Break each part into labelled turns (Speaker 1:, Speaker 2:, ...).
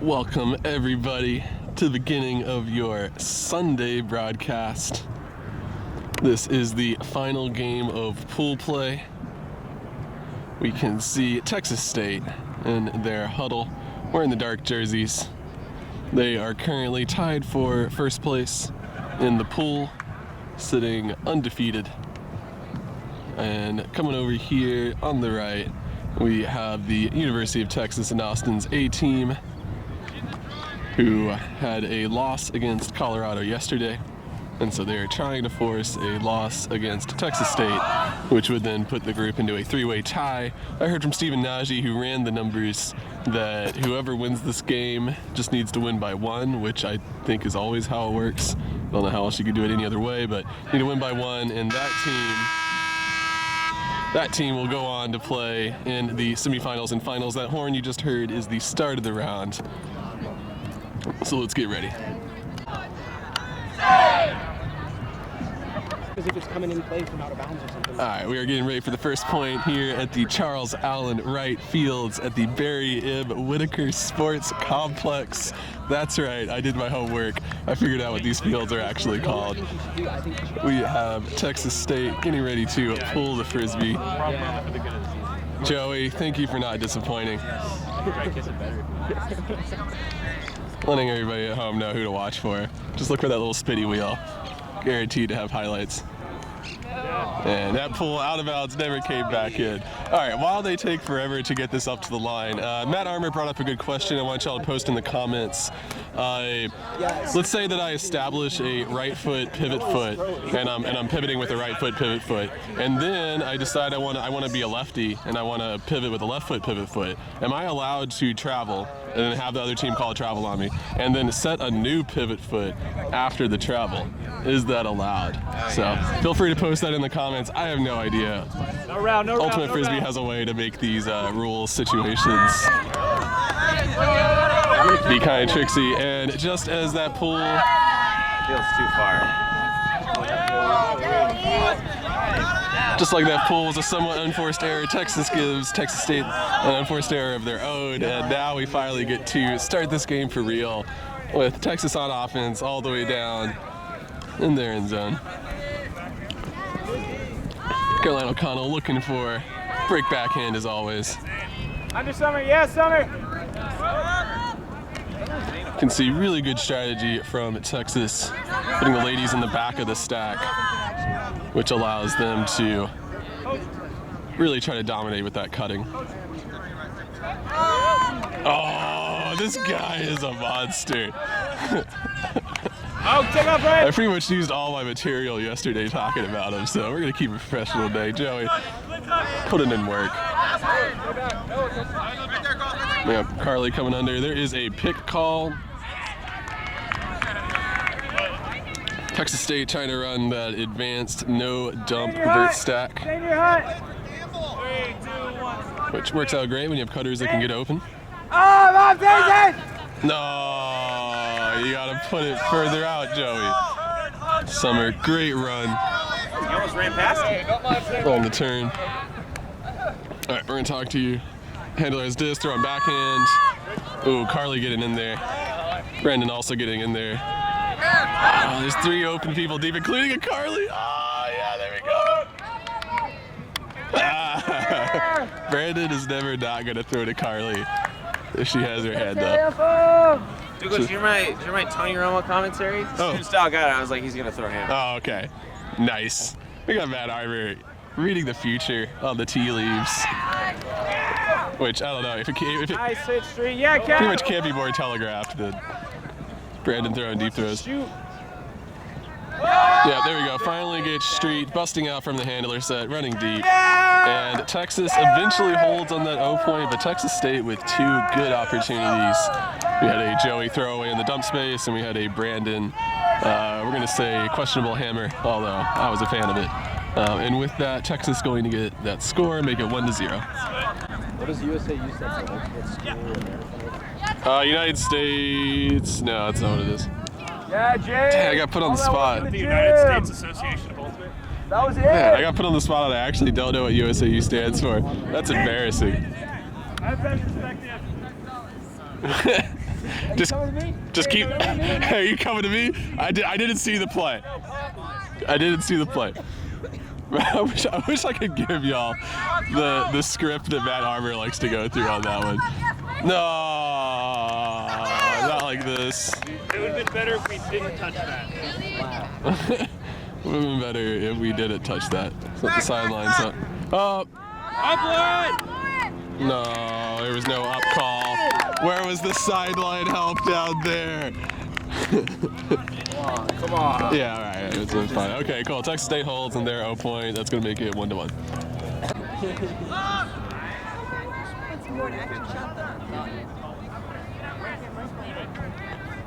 Speaker 1: Welcome everybody to the beginning of your Sunday broadcast. This is the final game of pool play. We can see Texas State in their huddle wearing the dark jerseys. They are currently tied for first place in the pool, sitting undefeated. And coming over here on the right, we have the University of Texas in Austin's A team, who had a loss against Colorado yesterday. And so they are trying to force a loss against Texas State, which would then put the group into a three-way tie. I heard from Stephen Nagy, who ran the numbers, that whoever wins this game just needs to win by one, which I think is always how it works. I don't know how else you could do it any other way, but you need to win by one, and that team will go on to play in the semifinals and finals. That horn you just heard is the start of the round. So let's get ready.
Speaker 2: As if it's coming in play from out of bounds or something.
Speaker 1: All right, we are getting ready for the first point here at the Charles Allen Wright Fields at the Barry Ib Whitaker Sports Complex. That's right, I did my homework. I figured out what these fields are actually called. We have Texas State getting ready to pull the frisbee. Joey, thank you for not disappointing. Letting everybody at home know who to watch for. Just look for that little spitty wheel. Guaranteed to have highlights. And that pull out of bounds never came back in. All right, while they take forever to get this up to the line, Matt Armour brought up a good question I want y'all to post in the comments. Let's say that I establish a right foot pivot foot, and I'm pivoting with a right foot pivot foot, and then I decide I want to be a lefty and I want to pivot with a left foot pivot foot. Am I allowed to travel and then have the other team call a travel on me, and then set a new pivot foot after the travel? Is that allowed? So feel free to post that in the comments. I have no idea. Ultimate Frisbee has a way to make these rule situations be kind of tricksy, and just as that pull
Speaker 3: feels too far.
Speaker 1: Just like that pull was a somewhat unforced error, Texas gives Texas State an unforced error of their own, and now we finally get to start this game for real with Texas on offense all the way down in their end zone. Caroline O'Connell looking for break backhand as always.
Speaker 2: Under Summer, yes, Summer!
Speaker 1: You can see really good strategy from Texas, putting the ladies in the back of the stack, which allows them to really try to dominate with that cutting. Oh, this guy is a monster. I pretty much used all my material yesterday talking about him, so we're going to keep it professional today. Joey, put it in work. We have Carly coming under. There is a pick call. Texas State trying to run that advanced no dump vert stack, which works out great when you have cutters that can get open. No, you gotta put it further out, Joey. Summer, great run.
Speaker 3: You almost ran past it.
Speaker 1: On the turn. All right, we're gonna talk to you. Handler has disc, throwing backhand. Ooh, Carly getting in there. Brandon also getting in there. Oh, there's three open people deep, including a Carly. Oh, yeah, there we go. Brandon is never not gonna throw to Carly if she has her hand up.
Speaker 3: Douglas, did you hear my Tony Romo commentary?
Speaker 1: Oh.
Speaker 3: Style got it. I was like, he's gonna throw him.
Speaker 1: Oh, okay. Nice. We got Matt Armour reading the future on the tea leaves. Which, I don't know, if it
Speaker 2: Nice hit, Street. Yeah,
Speaker 1: pretty much can't be more telegraphed than Brandon throwing deep throws.
Speaker 2: Shoot.
Speaker 1: Yeah, there we go. Finally gets Street busting out from the handler set, running deep. And Texas eventually holds on that O point, but Texas State with two good opportunities. We had a Joey throwaway in the dump space, and we had a Brandon, we're going to say questionable hammer, although I was a fan of it. And with that, Texas going to get that score, make it 1-0.
Speaker 2: What does USA use that for? What school in
Speaker 1: United States, no, that's not what it is.
Speaker 2: Yeah, Jay.
Speaker 1: Dang, I got put on the spot.
Speaker 2: The United States
Speaker 3: Association of Ultimate.
Speaker 2: That was it.
Speaker 1: Man, I got put on the spot and I actually don't know what USAU stands for. That's embarrassing. Just keep. Hey, you coming to me? I didn't see the play. I didn't see the play. I wish I could give y'all the script that Matt Armour likes to go through on that one. No, not like this.
Speaker 3: It would have been better if we didn't touch that.
Speaker 1: It would have been better if we didn't touch that. So the sideline's up. Up!
Speaker 3: Upland!
Speaker 1: No, there was no up call. Where was the sideline help down there?
Speaker 3: Come on.
Speaker 1: Yeah, all right, it's fine. Okay, cool. Texas State holds and they're 0 point. That's going to make it 1-1.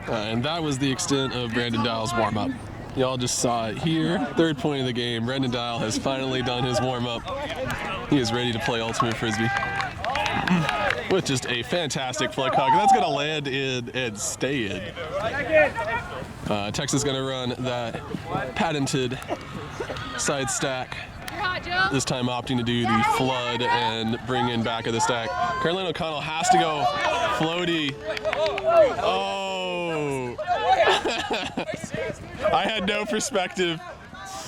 Speaker 1: And that was the extent of Brandon Dial's warm-up. Y'all just saw it here. 3rd point of the game. Brandon Dial has finally done his warm-up. He is ready to play Ultimate Frisbee. With just a fantastic flick hug. That's going to land in and stay in. Texas is going to run that patented side stack. This time opting to do the flood and bring in back of the stack. Caroline O'Connell has to go floaty. Oh! I had no perspective.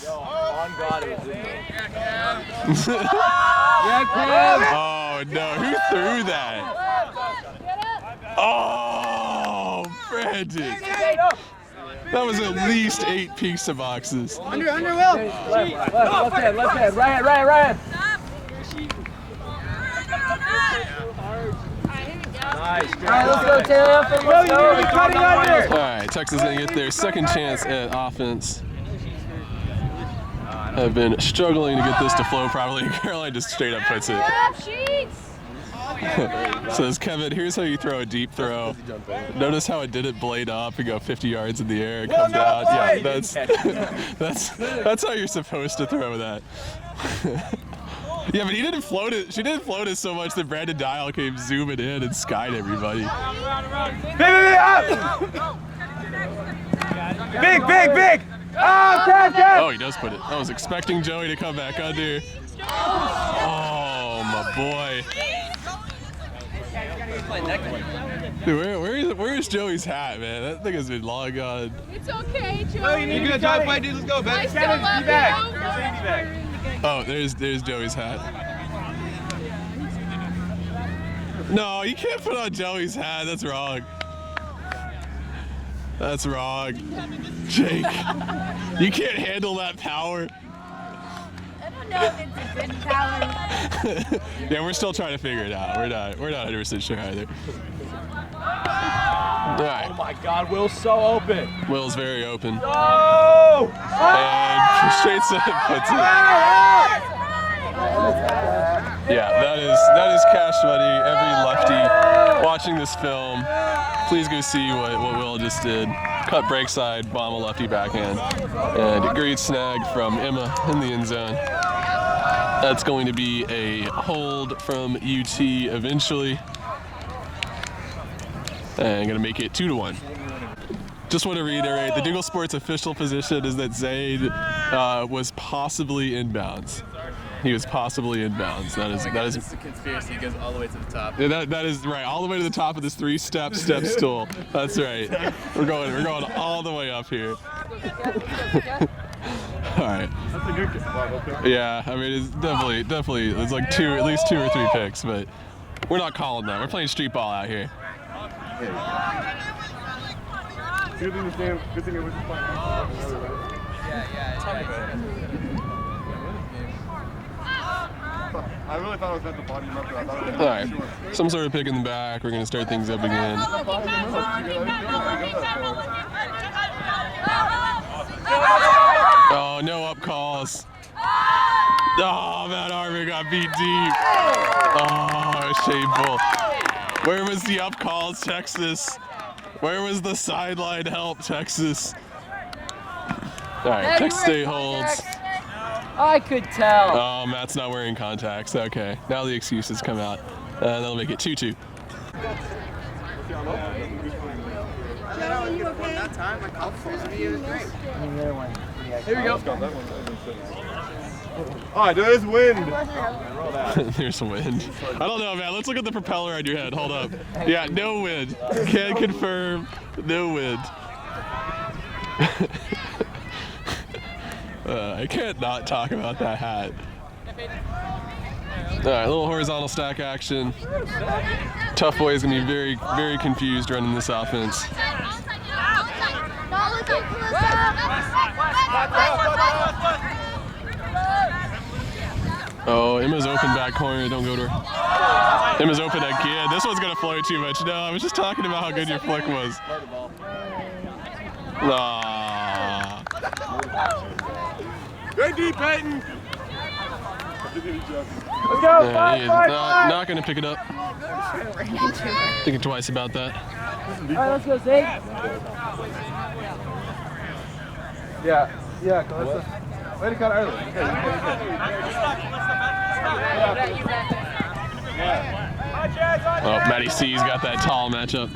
Speaker 2: On God, it was in there.
Speaker 1: Oh no, who threw that? Oh, Brandon. That was at least 8 pizza boxes.
Speaker 2: Under, Will. Left hand, right hand. Nice. All right, let's go, Taylor. Let's go.
Speaker 1: All right, Texas is going to get their second chance at offense. Have been struggling to get this to flow properly. Caroline just straight up puts it. Says Kevin, here's how you throw a deep throw. Notice how it didn't blade up and go 50 yards in the air and come down. Yeah, that's how you're supposed to throw that. Yeah, but he didn't float it. She didn't float it so much that Brandon Dial came zooming in and skied everybody.
Speaker 2: Big.
Speaker 1: Oh, he does put it. I was expecting Joey to come back under. Oh, my boy. Dude, where's Joey's hat, man? That thing has been long gone.
Speaker 4: It's okay, Joey.
Speaker 2: You gonna try to play, dude? Let's go,
Speaker 4: I
Speaker 2: Ben.
Speaker 4: still love you.
Speaker 1: Oh, there's Joey's hat. No, you can't put on Joey's hat. That's wrong. That's wrong. Jake, you can't handle that power.
Speaker 4: I don't know if it's a good power.
Speaker 1: Yeah, we're still trying to figure it out. We're not 100% sure either. All right.
Speaker 2: Oh my God, Will's so open.
Speaker 1: Will's very open.
Speaker 2: Oh!
Speaker 1: And straight set puts it. Yeah, that is cash money. Every lefty watching this film, please go see what Will just did. Cut break side, bomb a lefty backhand, and a great snag from Emma in the end zone. That's going to be a hold from UT eventually. And going to make it 2-1. Just want to reiterate, the Dougal Sports official position is that Zayd was possibly inbounds. He was possibly inbounds. That is
Speaker 5: the conspiracy goes all the way to the top.
Speaker 1: Yeah, that is right, all the way to the top of this 3-step stool. That's right. We're going all the way up here. All right.
Speaker 3: That's a good kick.
Speaker 1: Yeah, I mean it's definitely it's like at least 2 or 3 picks, but we're not calling that. We're playing street ball out here.
Speaker 3: Good thing it was fun. I really thought it was meant to body him up, but I thought it was
Speaker 1: All right, some sort of pick in the back. We're gonna start things up again. Oh, no up calls. Oh, Matt Armour got beat deep. Oh, shameful. Where was the up calls, Texas? Where was the sideline help, Texas? All right, Texas State holds.
Speaker 2: I could tell.
Speaker 1: Oh, Matt's not wearing contacts. Okay, now the excuses come out. That'll make it 2-2.
Speaker 5: That time, my golf was great.
Speaker 2: Here we go.
Speaker 3: Alright, there is wind.
Speaker 1: There's wind. I don't know, man. Let's look at the propeller on your head. Hold up. Yeah, no wind. Can confirm, no wind. I can't not talk about that hat. All right, a little horizontal stack action. Tough Boy is going to be very, very confused running this offense. Oh, Emma's open back corner. Don't go to her. Emma's open again. This one's going to flow too much. No, I was just talking about how good your flick was. Nah.
Speaker 3: Good deep, Peyton.
Speaker 2: Let's go.
Speaker 1: Yeah, he is not going to pick it up. Thinking twice about that.
Speaker 2: All right, let's go, Zeke. Yeah, Calista. Way to cut early.
Speaker 1: Oh, Matty C's got that tall matchup.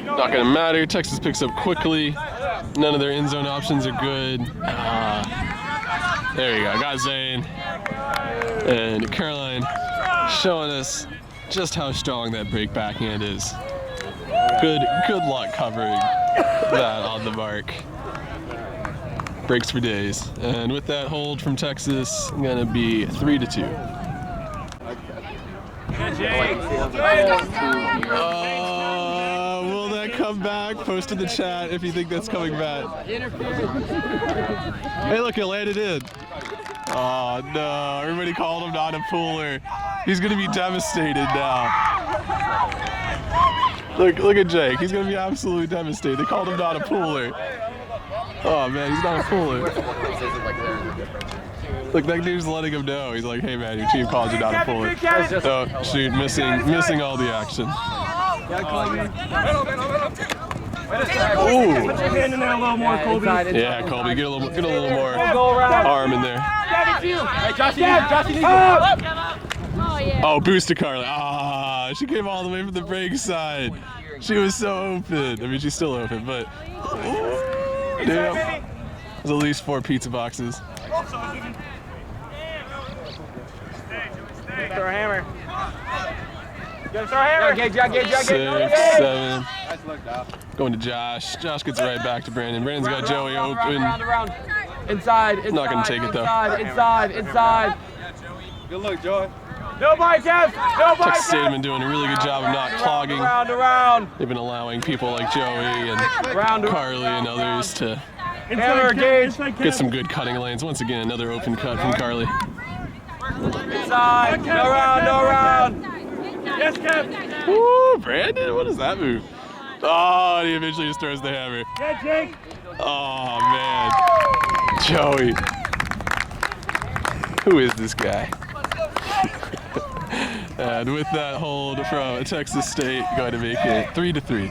Speaker 1: Not going to matter. Texas picks up quickly. None of their end zone options are good. There you go. Got Zane. And Caroline showing us just how strong that break backhand is. Good luck covering that on the mark. Breaks for days. And with that hold from Texas, going to be 3-2. Will that come back? Post in the chat if you think that's coming back. Hey, look, it landed in. Oh no! Everybody called him not a pooler. He's gonna be devastated now. Look at Jake. He's gonna be absolutely devastated. They called him not a pooler. Oh man, he's not a pooler. Look, that dude's letting him know. He's like, hey man, your team called you not a pooler. Oh shoot, missing all the action. Ooh.
Speaker 2: Put your hand in there a little more, Colby.
Speaker 1: Yeah, Colby, get a little more arm in there.
Speaker 2: Hey, Joshy needs up.
Speaker 1: Oh, boost to Carly. Ah, she came all the way from the break side. She was so open. I mean, she's still open, but damn. There's at least 4 pizza boxes.
Speaker 2: Throw a hammer. Throw a hammer. Gage.
Speaker 1: 6, 7.
Speaker 3: Nice look, Doc.
Speaker 1: Going to Josh. Josh gets right back to Brandon. Brandon's got Joey open.
Speaker 2: Around. Inside.
Speaker 1: Not gonna take it though.
Speaker 2: Inside.
Speaker 3: Good luck, Joy.
Speaker 2: Nobody, Jeff. Nobody.
Speaker 1: Texas State have been doing a really good job of not clogging.
Speaker 2: Around.
Speaker 1: They've been allowing people like Joey and Carly and others to
Speaker 2: Hammer, Gage.
Speaker 1: get some good cutting lanes. Once again, another open cut from Carly.
Speaker 2: Inside. No round. Yes, Kev.
Speaker 1: Woo, Brandon, what is that move? Oh, and he eventually just throws the hammer.
Speaker 2: Yeah, Jake.
Speaker 1: Oh, man. Joey. Who is this guy? And with that hold from Texas State, going to make it 3-3.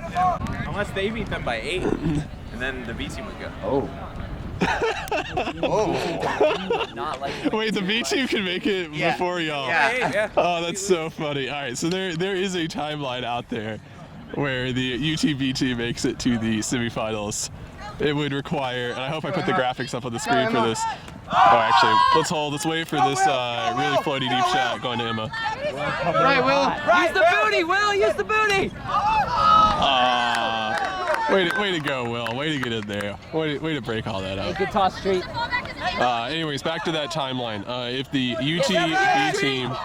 Speaker 5: Unless they beat them by 8, and then the B team would go.
Speaker 3: Oh.
Speaker 5: Not like
Speaker 1: Wait, the B team can make it before y'all.
Speaker 5: yeah.
Speaker 1: Oh, that's so funny. All right, so there is a timeline out there where the UTB team makes it to the semifinals. It would require, and I hope I put the graphics up on the screen for this. Oh, actually, let's wait for this really floaty deep shot going to Emma.
Speaker 2: Right, Will. Use the booty, Will. Use the booty.
Speaker 1: Way to go, Will. Way to get in there. Way to break all that up.
Speaker 2: Good toss, Street.
Speaker 1: Anyways, back to that timeline. If the UTB team,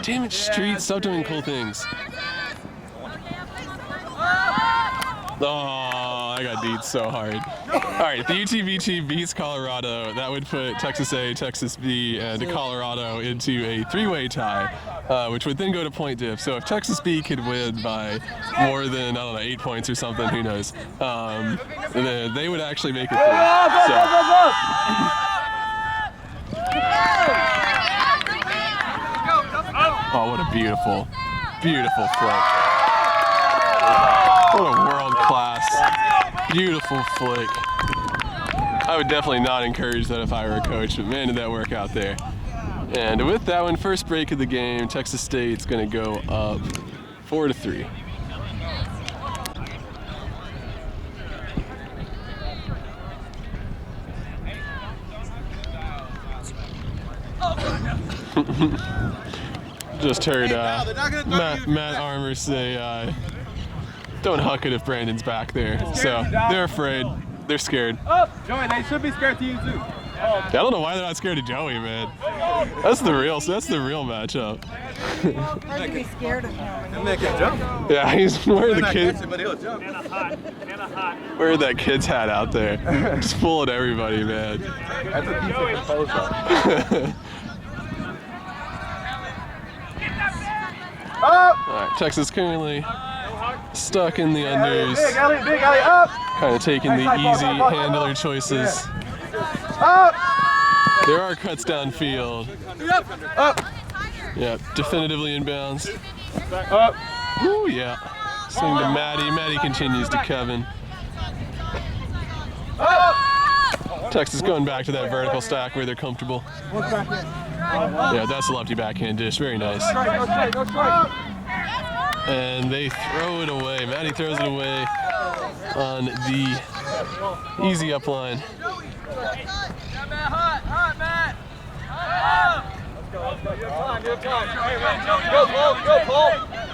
Speaker 1: damn it, Street, stop doing cool things. Oh, I got beat so hard. All right, if the UTB team beats Colorado, that would put Texas A, Texas B, and Colorado into a 3-way tie, which would then go to point diff. So if Texas B could win by more than, I don't know, 8 points or something, who knows, then they would actually make it through. Oh, what a beautiful flick. What a world-class, beautiful flick. I would definitely not encourage that if I were a coach, but man, did that work out there. And with that one, first break of the game, Texas State's going to go up 4-3. Just heard Matt Armour say, don't huck it if Brandon's back there. So they're afraid. They're scared.
Speaker 3: Joey, they should be scared to you too.
Speaker 1: I don't know why they're not scared of Joey, man. That's the real matchup.
Speaker 4: Hard to be scared of him.
Speaker 3: That man can jump.
Speaker 1: Yeah, he's wearing the kid.
Speaker 3: But he'll jump.
Speaker 1: Wearing that kid's hat out there. Just fooling everybody, man.
Speaker 3: That's a piece of composure.
Speaker 1: Alright, Texas currently stuck in the unders.
Speaker 3: Big alley, up!
Speaker 1: Kind of taking the easy handler choices.
Speaker 3: Up!
Speaker 1: There are cuts downfield.
Speaker 3: Up!
Speaker 1: Yep, definitively inbounds.
Speaker 3: Up!
Speaker 1: Ooh, yeah. Swing to Maddie. Maddie continues to Kevin.
Speaker 3: Up!
Speaker 1: Texas going back to that vertical stack where they're comfortable. Yeah, that's a lefty backhand dish. Very nice.
Speaker 3: Go strike.
Speaker 1: And they throw it away. Maddie throws it away on the easy up line.
Speaker 3: Go, Paul.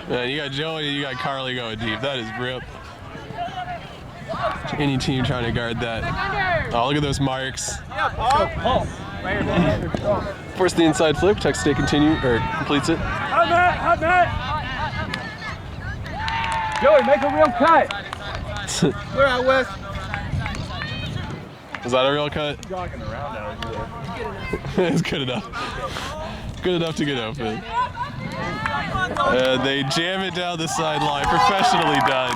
Speaker 1: Man, you got Joey, you got Carly going deep. That is rip. Any team trying to guard that. Oh, look at those marks.
Speaker 3: Paul.
Speaker 1: Force the inside flip. Texas State completes it.
Speaker 3: Hot Matt. Joey, make a real cut. We're out west.
Speaker 1: Is that a real cut?
Speaker 3: Jogging around out here.
Speaker 1: It's good enough. Good enough to get open. They jam it down the sideline. Professionally done.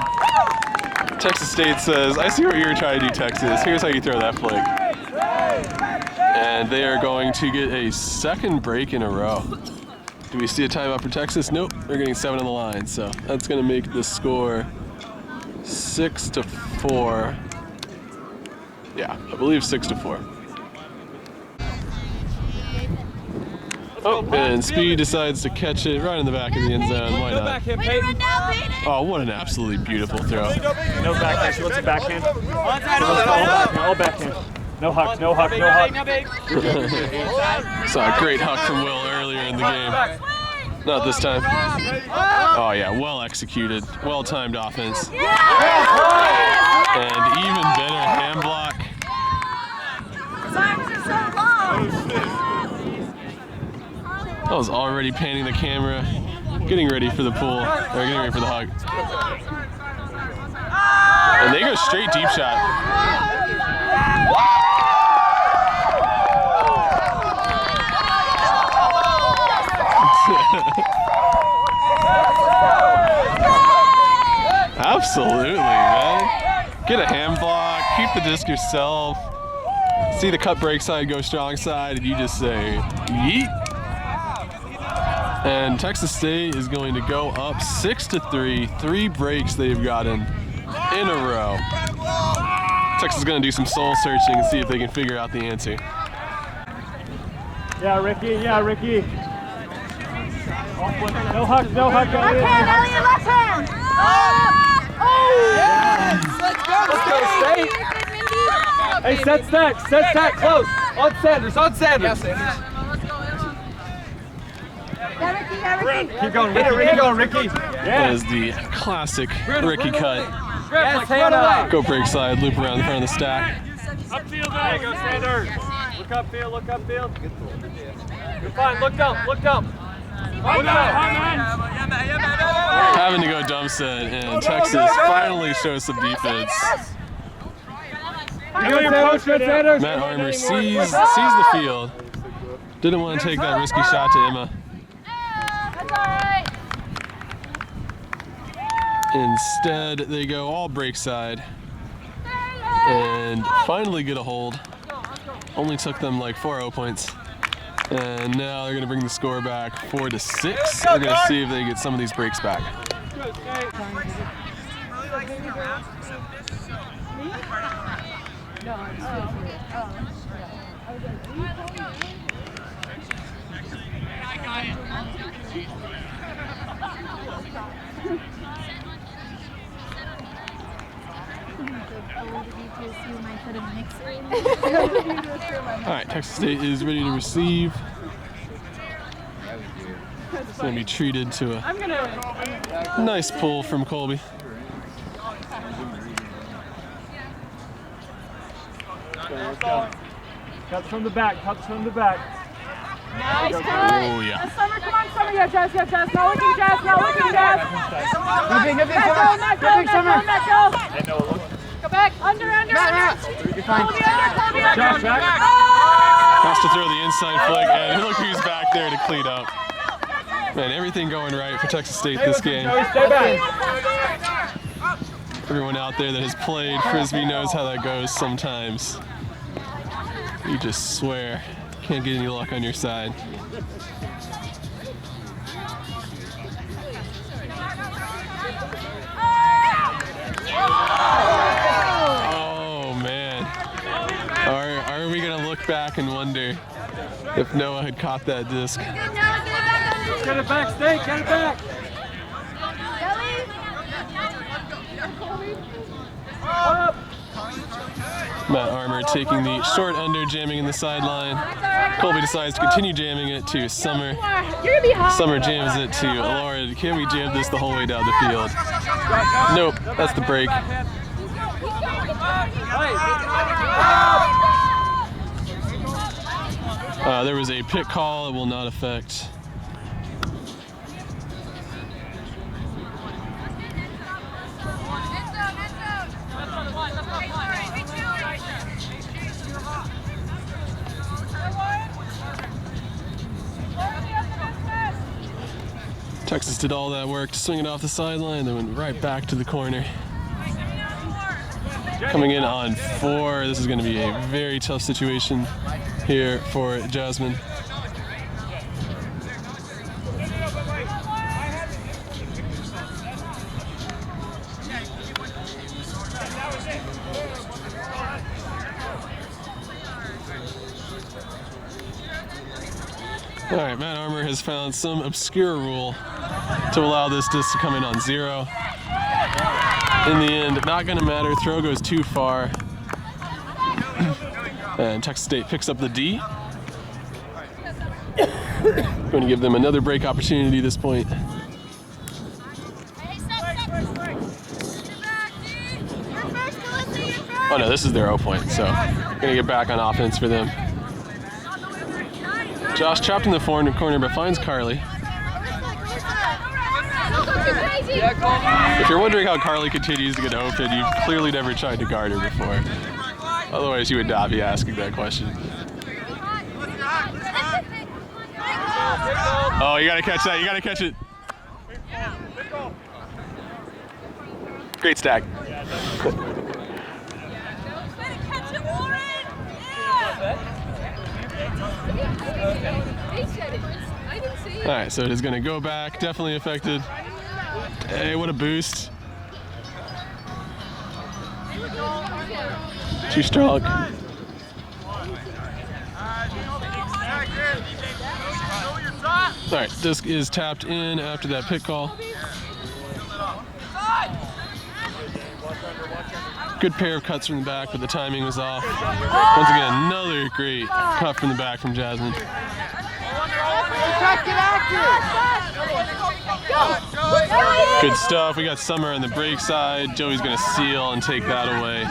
Speaker 1: Texas State says, I see what you were trying to do, Texas. Here's how you throw that flick. And they are going to get a second break in a row. Do we see a timeout for Texas? Nope. They're getting 7 on the line. So that's going to make the score 6-4. Yeah, I believe 6-4. Oh, and Speed decides to catch it right in the back of the end zone. Why not? Oh, what an absolutely beautiful throw.
Speaker 2: No backhand. She wants a backhand. All backhand. No huck.
Speaker 1: Saw a great huck from Will earlier in the game. Not this time. Oh yeah, well executed. Well-timed offense. And even better hand block. I was already panning the camera, getting ready for the pull, or getting ready for the hug. And they go straight deep shot. Absolutely, man. Get a hand block, keep the disc yourself. See the cut break side go strong side, and you just say, yeet. And Texas State is going to go up 6-3. 3 breaks they've gotten in a row. Texas is going to do some soul searching and see if they can figure out the answer.
Speaker 2: Yeah, Ricky. No huck, Elliot.
Speaker 4: Left hand.
Speaker 3: Yes! Let's go, State!
Speaker 2: Hey, set stack, close.
Speaker 3: On Sanders.
Speaker 2: Keep going, Ricky.
Speaker 1: That is the classic Ricky cut.
Speaker 3: Yes, Hannah.
Speaker 1: Go break side, loop around the front of the stack.
Speaker 2: Upfield, there you go, Sanders. Look upfield. You're fine, look dump.
Speaker 1: Having to go dump set, and Texas finally shows some defense. Matt Armour sees the field. Didn't want to take that risky shot to Emma. Instead, they go all break side and finally get a hold. Only took them like 4 points. And now they're going to bring the score back 4-6. They're going to see if they get some of these breaks back. All right, Texas State is ready to receive. going to be treated to a nice pull from Colby.
Speaker 2: Cuts from the back, cuts from the back.
Speaker 4: Nice cut.
Speaker 1: Oh, yeah.
Speaker 4: Summer, come on, Summer. Yeah, Jess. No looking, Jess.
Speaker 3: Nothing,
Speaker 4: Go,
Speaker 3: Summer.
Speaker 4: Go back. Under.
Speaker 3: You're fine.
Speaker 2: Josh, back.
Speaker 1: Has to throw the inside flick, and look who's back there to clean up. Man, everything going right for Texas State this game.
Speaker 2: Stay back.
Speaker 1: Everyone out there that has played Frisbee knows how that goes sometimes. You just swear. Can't get any luck on your side. Oh, man. Are we going to look back and wonder if Noah had caught that disc?
Speaker 2: Get it back, State, get it back. Up.
Speaker 1: Matt Armour taking the short under, jamming in the sideline. Colby decides to continue jamming it to Summer. Summer jams it to Laura. Can we jam this the whole way down the field? Nope, that's the break. There was a pit call. It will not affect. Texas did all that work to swing it off the sideline, then went right back to the corner. Coming in on 4, this is going to be a very tough situation here for Jasmine. All right, Matt Armour has found some obscure rule to allow this disc to come in on 0. In the end, not going to matter. Throw goes too far. And Texas State picks up the D. Going to give them another break opportunity at this point. Oh no, this is their 0 point, so going to get back on offense for them. Josh chopped in the corner, but finds Carly. If you're wondering how Carly continues to get open, you've clearly never tried to guard her before. Otherwise, you would not be asking that question. Oh, you gotta catch that. You gotta catch it. Great stack. All right, so it is going to go back. Definitely affected. Hey, what a boost. Too strong. All right, disc is tapped in after that pick call. Good pair of cuts from the back, but the timing was off. Once again, another great cut from the back from Jasmine. Good stuff. We got Summer on the break side. Joey's going to seal and take that away.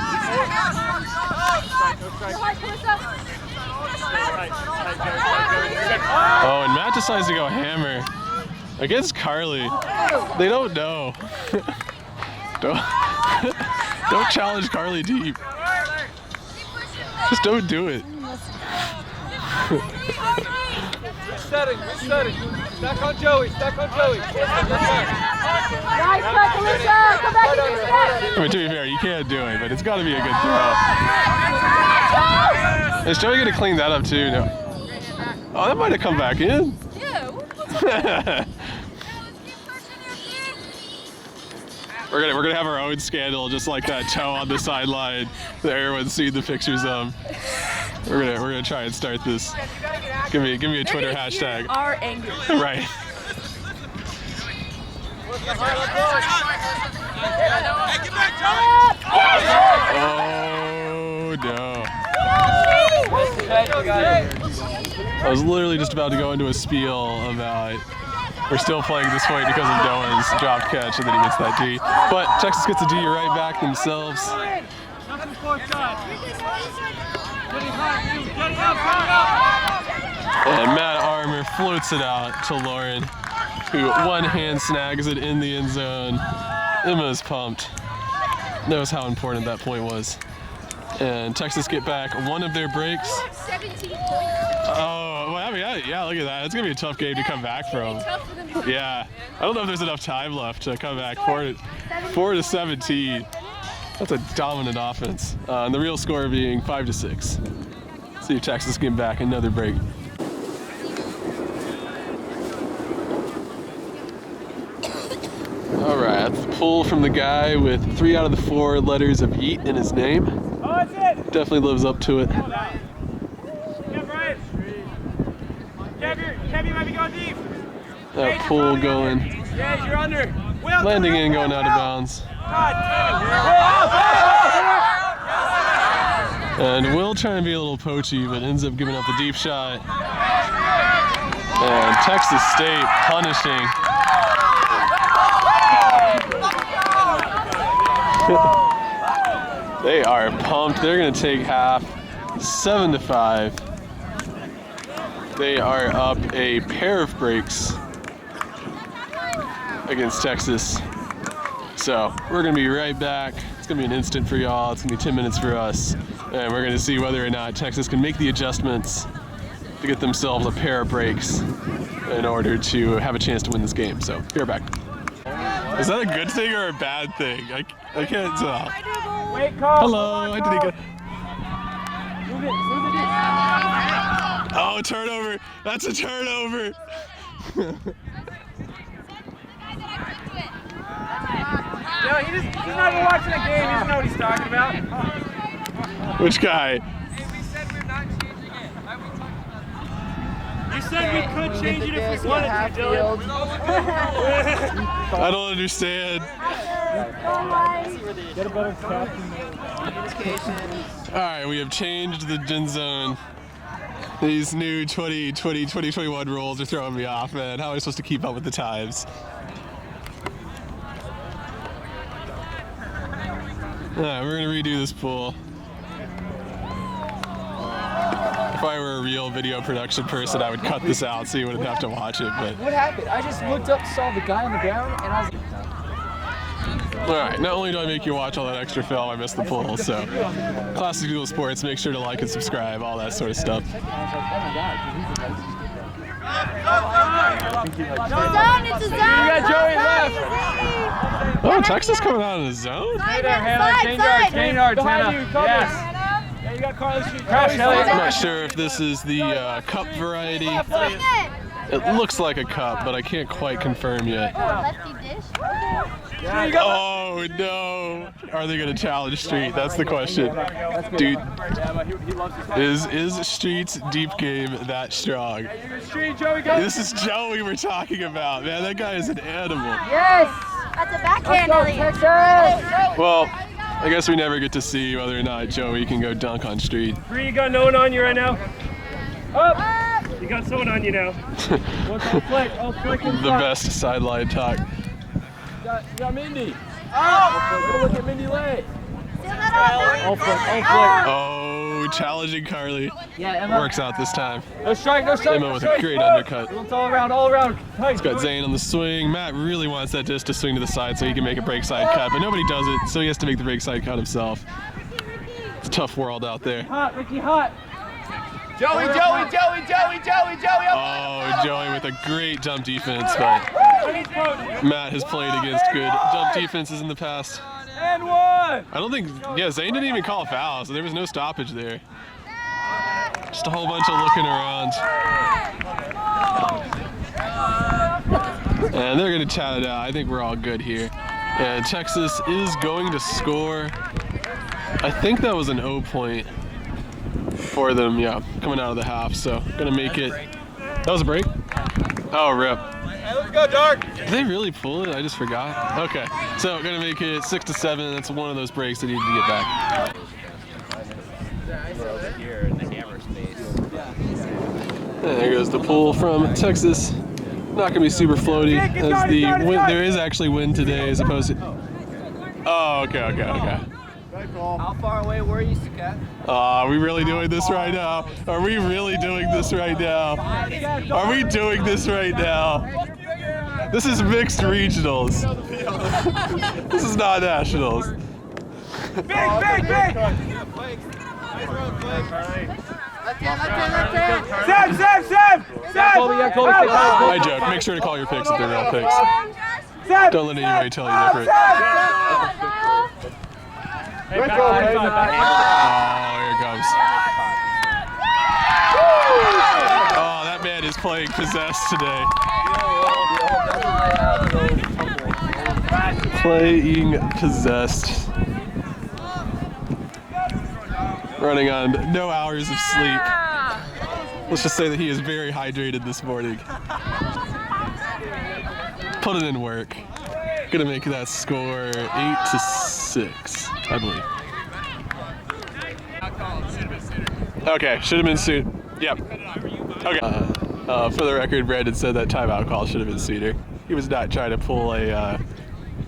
Speaker 1: Oh, and Matt decides to go hammer against Carly. They don't know. Don't challenge Carly deep. Just don't do it.
Speaker 2: Resetting. Stack on Joey.
Speaker 4: Nice cut, Alyssa. Come back and reset.
Speaker 1: I mean, to be fair, you can't do it, but it's got to be a good throw. Is Joey going to clean that up too? No. Oh, that might have come back in.
Speaker 4: Yeah.
Speaker 1: We're gonna have our own scandal, just like that toe on the sideline that everyone's seen the pictures of. We're gonna try and start this. Give me a Twitter hashtag.
Speaker 4: Are angry.
Speaker 1: Right. Oh no. I was literally just about to go into a spiel about We're still playing at this point because of Noah's drop catch, and then he gets that D. But Texas gets a D right back themselves. And Matt Armour floats it out to Lauren, who one-hand snags it in the end zone. Emma's pumped. Knows how important that point was. And Texas get back one of their breaks.
Speaker 4: 17 points.
Speaker 1: Oh, well, I mean, yeah, look at that. It's going to be a tough game to come back from. Yeah. I don't know if there's enough time left to come back 4 to 17. That's a dominant offense. And the real score being 5-6. See if Texas get back another break. All right, that's the pull from the guy with 3 out of the 4 letters of Yeet in his name.
Speaker 2: Oh, that's it.
Speaker 1: Definitely lives up to it.
Speaker 2: Yeah, Brian. Kev, you might be going deep.
Speaker 1: That pull going,
Speaker 2: Yeah, you're under. Will,
Speaker 1: landing in, going out of bounds.
Speaker 2: God damn it.
Speaker 1: And Will trying to be a little poachy, but ends up giving up the deep shot. And Texas State punishing. They are pumped. They're going to take half, 7-5. They are up a pair of breaks against Texas. So we're going to be right back. It's going to be an instant for y'all. It's going to be 10 minutes for us. And we're going to see whether or not Texas can make the adjustments to get themselves a pair of breaks in order to have a chance to win this game. So be right back. Is that a good thing or a bad thing? I can't tell.
Speaker 2: Wait, Carl.
Speaker 1: Hello, I didn't get.
Speaker 2: Move it.
Speaker 1: Oh, turnover. That's a turnover.
Speaker 2: No, he's not even watching the game. He doesn't know what he's talking about.
Speaker 1: Which guy?
Speaker 2: You said we could change it if we wanted to, Dylan.
Speaker 1: I don't understand.
Speaker 2: Get a better captain.
Speaker 1: All right, we have changed the gen zone. These new 2021 rules are throwing me off, man. How am I supposed to keep up with the times? All right, we're gonna redo this pool. If I were a real video production person, I would cut this out so you wouldn't have to watch it, but.
Speaker 3: What happened? I just looked up, saw the guy on the ground, and I was like,
Speaker 1: All right, not only do I make you watch all that extra film, I missed the pool, so. Classic Google Sports, make sure to like and subscribe, all that sort of stuff.
Speaker 4: It's a zone.
Speaker 2: You got Joey left.
Speaker 1: Oh, Texas coming out of the zone?
Speaker 2: Hey there, Hannah. Gain yards, Hannah. Yes. Yeah, you got Carlos. Crash, Elliott.
Speaker 1: I'm not sure if this is the cup variety. It looks like a cup, but I can't quite confirm yet.
Speaker 4: Lefty dish.
Speaker 1: Oh no! Are they gonna challenge Street? That's the question. Dude, is Street's deep game that strong? This is Joey we're talking about, man. That guy is an animal.
Speaker 4: Yes. That's a backhand, Elliott.
Speaker 1: Well, I guess we never get to see whether or not Joey can go dunk on Street.
Speaker 2: Bree, you got no one on you right now? Up! You got someone on you now. What's on flick? Oh, flick in
Speaker 1: The
Speaker 2: front.
Speaker 1: best sideline talk.
Speaker 2: You got Mindy. Oh! Go look at Mindy Lay. All flick.
Speaker 1: Oh, challenging Carly.
Speaker 3: yeah, Emma.
Speaker 1: Works out this time.
Speaker 2: No strike, no strike.
Speaker 1: Emma
Speaker 2: no
Speaker 1: with a
Speaker 2: strike.
Speaker 1: great
Speaker 2: Oh!
Speaker 1: undercut.
Speaker 2: It's all around. Tight.
Speaker 1: He's got Zane on the swing. Matt really wants that disc to swing to the side so he can make a break side cut, but nobody does it, so he has to make the break side cut himself. It's a tough world out there.
Speaker 2: Hot, Ricky, hot.
Speaker 5: Joey.
Speaker 1: Oh, Joey with a great jump defense, but Matt has played against good jump defenses in the past.
Speaker 2: And one.
Speaker 1: I don't think, Zane didn't even call a foul, so there was no stoppage there. Just a whole bunch of looking around. And they're gonna chat it out. I think we're all good here. And Texas is going to score. I think that was an O point for them, yeah, coming out of the half. So gonna make it. That was a break? Oh, rip.
Speaker 2: Hey, let's go, Dark.
Speaker 1: Did they really pull it? I just forgot. Okay, so gonna make it 6-7. That's one of those breaks they needed to get back.
Speaker 5: Here in the hammer space.
Speaker 1: And there goes the pull from Texas. Not gonna be super floaty as the wind, there is actually wind today as opposed to. Oh, okay.
Speaker 3: How far away were you, Sakat?
Speaker 1: Are we really doing this right now? Are we really doing this right now? Are we doing this right now? This is mixed regionals. This is not nationals.
Speaker 3: Big! Sam!
Speaker 1: I joke. Make sure to call your picks if they're real picks. Don't let anybody tell you different.
Speaker 2: Hey, back
Speaker 1: Oh, here it comes. Oh, that man is playing possessed today. Playing possessed. Running on no hours of sleep. Let's just say that he is very hydrated this morning. Putting in work. Gonna make that score 8-6, I believe. Okay, should have been suit. Yep. Okay. For the record, Brandon said that timeout call should have been Cedar. He was not trying to pull a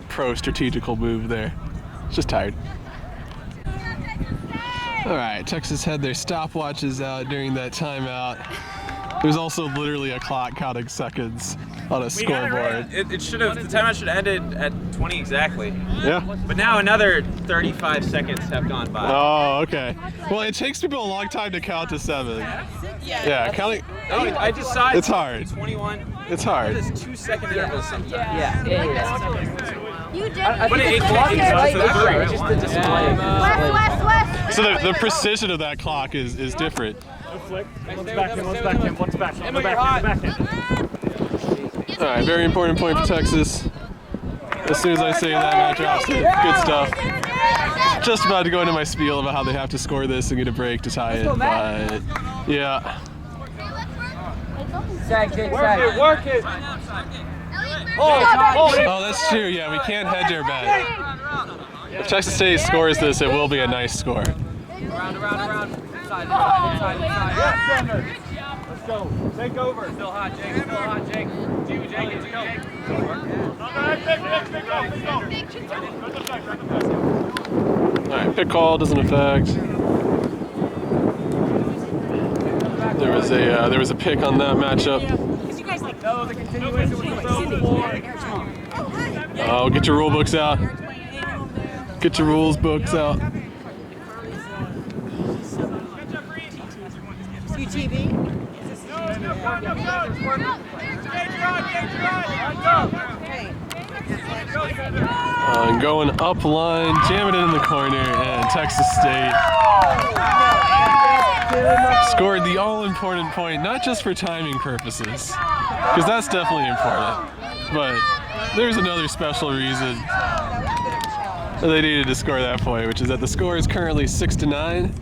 Speaker 1: pro-strategical move there. Just tired. All right, Texas had their stopwatches out during that timeout. There's also literally a clock counting seconds on a scoreboard.
Speaker 5: It should have. The timeout should have ended at 20 exactly.
Speaker 1: Yeah.
Speaker 5: But now another 35 seconds have gone by.
Speaker 1: Oh, okay. Well, it takes people a long time to count to 7. Yeah, counting.
Speaker 5: Oh, I just saw it.
Speaker 1: It's hard.
Speaker 5: 21.
Speaker 1: It's hard.
Speaker 5: It is 2 second intervals sometimes.
Speaker 3: Yeah.
Speaker 4: You did.
Speaker 5: But it
Speaker 3: Clock is right
Speaker 5: it's
Speaker 3: different,
Speaker 5: right.
Speaker 3: just the display.
Speaker 4: West.
Speaker 1: So the precision of that clock is different.
Speaker 2: Flick. One's back in.
Speaker 1: All right, very important point for Texas. As soon as I say that, Matt drops it. Good stuff. Just about to go into my spiel about how they have to score this and get a break to tie it, but yeah.
Speaker 3: Work it.
Speaker 1: Oh, that's true. Yeah, we can't hedge our bet. If Texas State scores this, it will be a nice score.
Speaker 3: Around. Inside. Let's go. Take over. Still hot, Jake. Jake, let's go.
Speaker 1: All right, pick call doesn't affect. There was a pick on that matchup. Oh, get your rule books out. Get your rules books out. Going up line, jamming it in the corner, and Texas State scored the all-important point, not just for timing purposes, because that's definitely important, but there's another special reason that they needed to score that point, which is that the score is currently 6-9.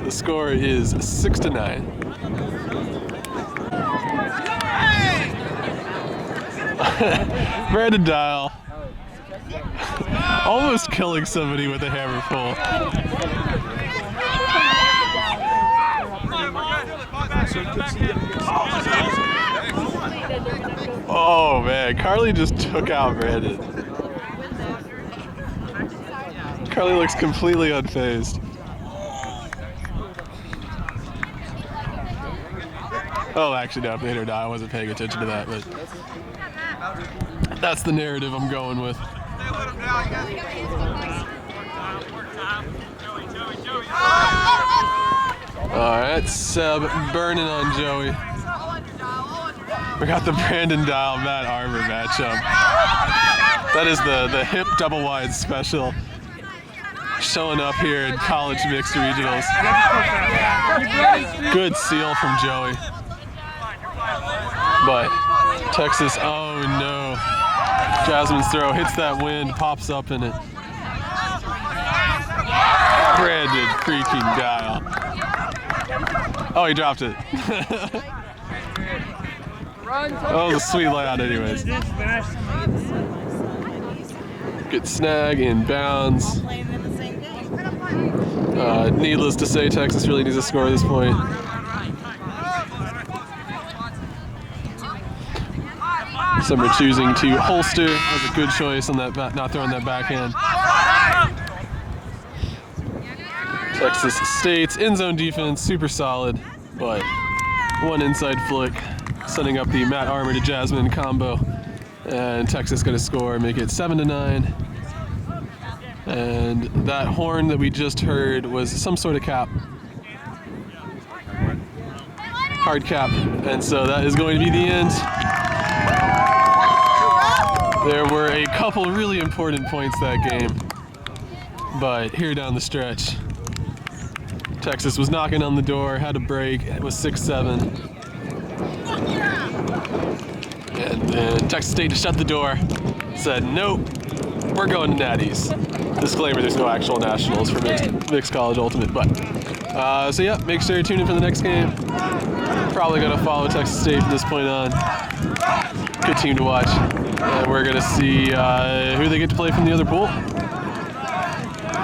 Speaker 1: The score is 6-9. Brandon Dial almost killing somebody with a hammer pull. Oh man, Carly just took out Brandon. Carly looks completely unfazed. Oh, actually, no, if they hit her die, I wasn't paying attention to that, but that's the narrative I'm going with. All right, Seb burning on Joey. We got the Brandon Dial, Matt Arbor matchup. That is the hip double wide special showing up here in college mixed regionals. Good seal from Joey. But Texas, oh no. Jasmine's throw hits that wind, pops up in it. Brandon freaking Dial. Oh, he dropped it. That was a sweet layout anyways. Good snag in bounds. Needless to say, Texas really needs to score at this point. Some are choosing to holster. That was a good choice on that, not throwing that backhand. Texas State's in-zone defense, super solid, but one inside flick, setting up the Matt Armour to Jasmine combo. And Texas going to score, make it 7-9. And that horn that we just heard was some sort of cap. Hard cap. And so that is going to be the end. There were a couple really important points that game. But here down the stretch, Texas was knocking on the door, had a break, it was 6-7. And then Texas State shut the door, said, nope, we're going to Natties. Disclaimer, there's no actual nationals for mixed college ultimate, but. So yeah, make sure you tune in for the next game. Probably gonna follow Texas State from this point on. Good team to watch. And we're gonna see who they get to play from the other pool.